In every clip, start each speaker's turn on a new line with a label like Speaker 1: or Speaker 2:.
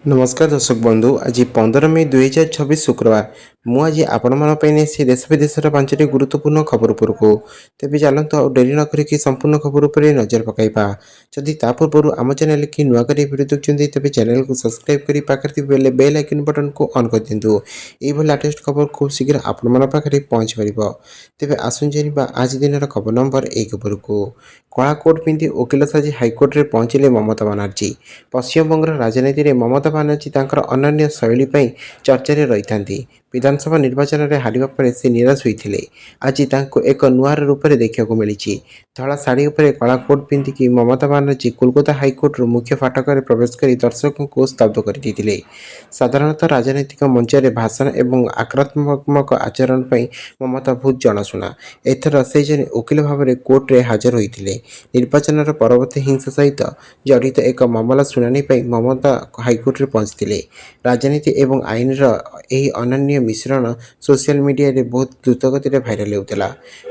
Speaker 1: नमस्कार दर्शक बंधु आज 15 मई 2026 शुक्रवार मुझे आपण से देश विदेश पांचटी गुरुत्वपूर्ण खबर उपरकू तेज चलते और डेरी न करी संपूर्ण खबर उपर नजर पकड़ा जदि पूर्व आम चैनल की नुआ कर भिड देखते तेज चैनल को सब्सक्राइब कर पाखे बेल आइकन बटन को ऑन कर दिंतु यह लेटेस्ट खबर खूब शीघ्र आपण पाखे पहुँच पार तेज आसुन जाना आज दिन खबर नंबर 1 उपरकू कला कोट पिंधि वकिल साजी हाइकोर्ट में पहुंचले ममता बानार्जी पश्चिमबंगर राजनीति में ममता बानार्जी तांकर अनन्य शैली चर्चा रही था विधानसभा निर्वाचन में हारिबा पर से निराश होते आज एक नुआ रूप में देखा मिली धला शाढ़ी उपर कला कोट पिंधिकी ममता बानार्जी कोलकाता हाइकोर्ट मुख्य फाटक में प्रवेश कर दर्शकों को स्तब्ध कर साधारणतः राजनैतिक मंच में भाषण और आक्रामक आचरण पर ममता बहुत जनाशुना एथर से जन वकिल भाव में कोर्ट में हाजर होते निर्वाचन परवर्ती हिंसा सहित जड़ित एक मामला शुणाणी ममता हाइकोर्ट में पहुंचते राजनीति एवं आईन अनन्य मिश्रण सोशल मीडिया रे बहुत द्रुतगति भाइराल होता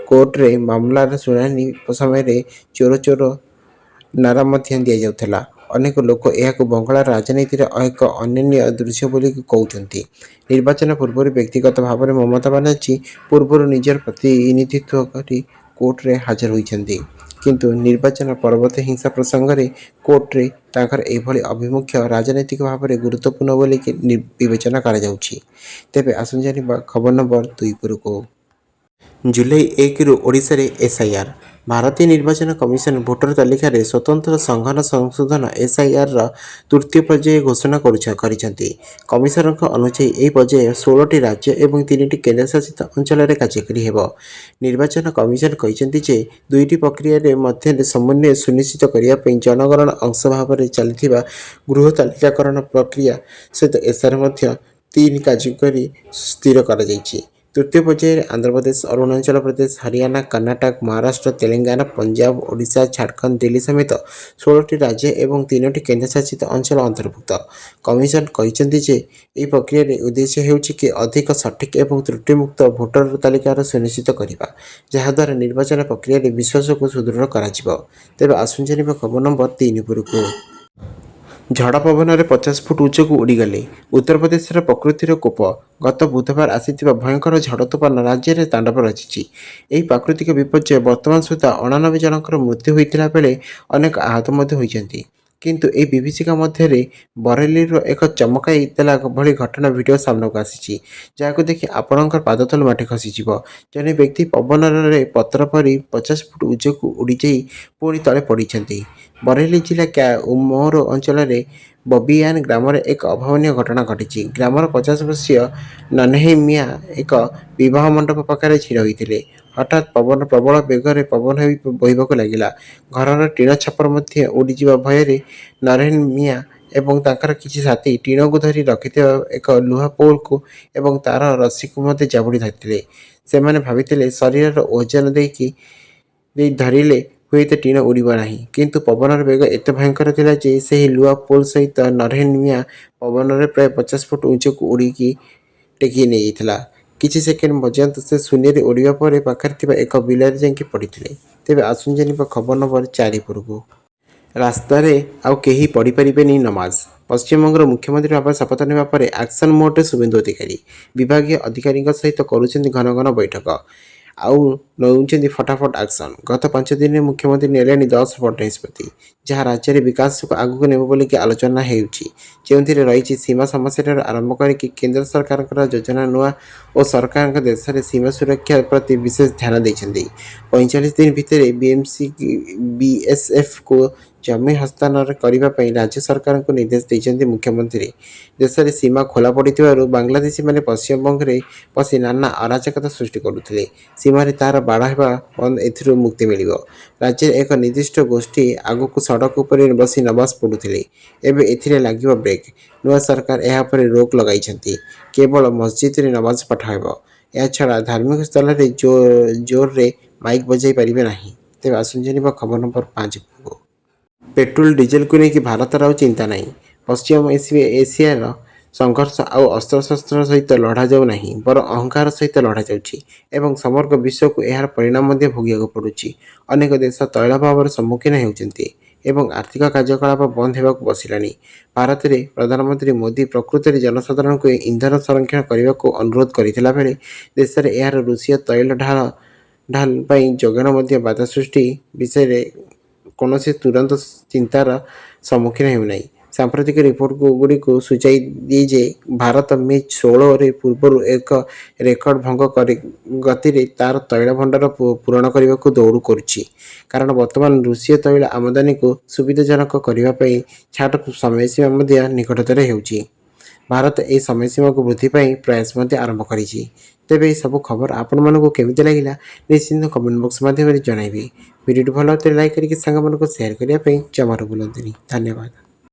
Speaker 1: कोर्ट रे मामलार शुणाणी समय चोर चोर नारा दि जाऊला अनेक लोक यह बंगाल राजनीति एक अनन्य दृश्य बोली कहते निर्वाचन पूर्व व्यक्तिगत भाव में ममता बानार्जी पूर्व निजर प्रतिनिधित्व कर कोर्ट रे हाजर होती किंतु निर्वाचन परवर्ती हिंसा प्रसंग में कोर्ट रे तांकर एभली अभिमुख्य राजनैतिक भाव में गुरुत्वपूर्ण बोली विवेचना करा जाउछि तेबे आसुन जानिबा खबर नंबर 2 पुरको जुलाई 1 रु ओडिशा रे एसआईआर भारतीय निर्वाचन कमिशन भोटर तालिका रे स्वतंत्र संघन संशोधन एसआईआर तृतीय पर्याय घोषणा करिसेंती कमिशनर अनुसार यह पर्याय 16टी राज्य और 3टी केन्द्रशासित अंचल में कार्यकारी हेब निर्वाचन कमिशन कहते जे दुईटी प्रक्रिया मध्य समन्वय सुनिश्चित करने जनगणना अंश भाव में चली गृह तालिकाकरण प्रक्रिया सहित एसआर 3 कार्यकारी स्थिर कर तृतीय पर्याय आंध्र प्रदेश अरुणाचल प्रदेश हरियाणा कर्नाटक महाराष्ट्र तेलंगाना पंजाब ओडिशा झारखंड दिल्ली समेत 16टी राज्य और 3टी केन्द्रशासित अंचल अंतर्भुक्त कमिशन कहते जे यह प्रक्रिया उद्देश्य ହେଉଛି कि अधिक सठिक और त्रुटिमुक्त भोटर तालिकार सुनिश्चित करने जहाद्वारा निर्वाचन प्रक्रिया विश्वास को सुदृढ़ कर तेज आसुन जानिबा खबर नंबर 3 पुरको झड़ पवन में 50 फुट उच्च को उड़ीगले उत्तर प्रदेश प्रकृतिर कोप गत बुधवार आसीथिबा भयंकर झड़ तोफान राज्य में तांडव रचिछि यह प्राकृतिक विपर्य वर्तमान सुधा 89 जनकर मृत्यु होता बेले अनेक आहत होती किंतु ए विभीषिका मध्य बरेली एक चमकाई देला भली घटना वीडियो सामना को आसी जहाँ देखि आपणकर पादतल माटी खसीज जड़े व्यक्ति पवन में पत्र परी 50 फुट उच्च को उड़ी जाई पुणी तले पड़ते बरेली जिला उमोर अंचल बबियान ग्राम एक अभावन घटना घटी ग्रामर 50 वर्षीय नन्हे मिया एक विवाह मंडप पाखे छिड़ा होते हठात पवन प्रबल बेगर पवन बहवाक लगिला घर टीण छपर उड़ीजा भय नरेन मिया एवं तांकर किसी साथी टीण को धरी रखि एक लुहा पोल को एवं तार रस्सी को जाबुड़ी धरते से भाई शरीर ओजन दे धरिले हुए टीण उड़ीब ना किंतु पवन बेग एत भयंकर थिला जे से लुहा पोल सहित नरेन मिया पवन में प्राय 50 फुट उच्च को उड़ीकी टेकी नहीं जाता किसी सेकेंड पर्यंत से शून्य उड़ावा पर पाखे एक बिलर जाकि पड़ते तेज आसुन जानिबा खबर नंबर 4 पुरको रास्तार आउ कहीं पढ़ी पारे नमाज पश्चिमबंग मुख्यमंत्री भाव शपथ नेबा पर एक्शन मोड शुभेन्दु अधिकारी विभाग अधिकारी सहित करुछन्ति घन घन बैठक आउ नौचंती फटाफट एक्शन गत 5 दिन में मुख्यमंत्री नेले 10 बड़ निष्पत्ति जहाँ राज्य में विकास को आगक नेब बोलिक आलोचना होती रही सीमा समस्या आरंभ करके केंद्र सरकार योजना नुआ और सरकार देश में सीमा सुरक्षा प्रति विशेष ध्यान देते 45 दिन भितर बीएमसी बीएसएफ को जमी हस्तांतर करने राज्य सरकार को निर्देश देते मुख्यमंत्री देश में सीमा खोला पड़ी बांग्लादेशी मैंने पश्चिमबंग में पशि नाना अराजकता सृष्टि करुले सीमार तार बाड़ बंद ए मुक्ति मिल राज्य एक निर्दिष्ट गोष्ठी आगक सड़क उपर बसी नमाज पढ़ुले एवं ए लगे ब्रेक नुआ सरकार यापर रोक लगाई केवल मस्जिद रे नमाज पठाब यह छड़ा धार्मिक स्थल में जोर रे माइक बजाई पारे ना तेज आसुन जानिबा खबर नंबर 5 पेट्रोल डीजेल को लेकिन भारतर आउ चिंता नहीं पश्चिम एशियार संघर्ष आउ अस्त्रशस्त्र सहित लड़ा जाऊ नहीं बर अहंकार सहित लड़ा जाऊँ समग्र विश्व को यार परिणाम भोगिया पड़ुछि अनेक देश तैल भाव सम्मुखीन होती ଏବଂ ଆର୍ଥିକ କାର୍ଯ୍ୟକଳାପ ବନ୍ଦ ହେବାକୁ ବସିଲାଣି। ଭାରତରେ ପ୍ରଧାନମନ୍ତ୍ରୀ ମୋଦି ପ୍ରକୃତରେ ଜନସାଧାରଣଙ୍କୁ ଇନ୍ଧନ ସଂରକ୍ଷଣ କରିବାକୁ ଅନୁରୋଧ କରିଥିଲା ବେଳେ ଦେଶରେ ଏହାର ରୁଷୀୟ ତୈଳ ଢାଲ ପାଇଁ ଯୋଗାଣ ମଧ୍ୟ ବାଧା ସୃଷ୍ଟି ବିଷୟରେ କୌଣସି ତୁରନ୍ତ ଚିନ୍ତାର ସମ୍ମୁଖୀନ ହେଉନାହିଁ। ସାମ୍ପ୍ରତିକ ରିପୋର୍ଟଗୁଡ଼ିକୁ ସୂଚାଇ ଦିଏ ଯେ ଭାରତ ମେ 16 ପୂର୍ବରୁ ଏକ ରେକର୍ଡ ଭଙ୍ଗ ଗତିରେ ତା'ର ତୈଳ ଭଣ୍ଡାର ପୂରଣ କରିବାକୁ ଦୌଡ଼ କରୁଛି, କାରଣ ବର୍ତ୍ତମାନ ରୁଷୀୟ ତୈଳ ଆମଦାନୀକୁ ସୁବିଧାଜନକ କରିବା ପାଇଁ ଛାଟ ସମୟସୀମା ମଧ୍ୟ ନିକଟତର ହେଉଛି। ଭାରତ ଏହି ସମୟସୀମାକୁ ବୃଦ୍ଧି ପାଇଁ ପ୍ରୟାସ ମଧ୍ୟ ଆରମ୍ଭ କରିଛି। ତେବେ ଏହି ସବୁ ଖବର ଆପଣମାନଙ୍କୁ କେମିତି ଲାଗିଲା ନିଶ୍ଚିନ୍ତ କମେଣ୍ଟ ବକ୍ସ ମାଧ୍ୟମରେ ଜଣାଇବେ। ଭିଡ଼ିଓଟି ଭଲ ଲାଗିଲେ ଲାଇକ୍ କରିକି ସାଙ୍ଗମାନଙ୍କୁ ସେୟାର କରିବା ପାଇଁ ଜମାରୁ ଭୁଲନ୍ତୁନି। ଧନ୍ୟବାଦ।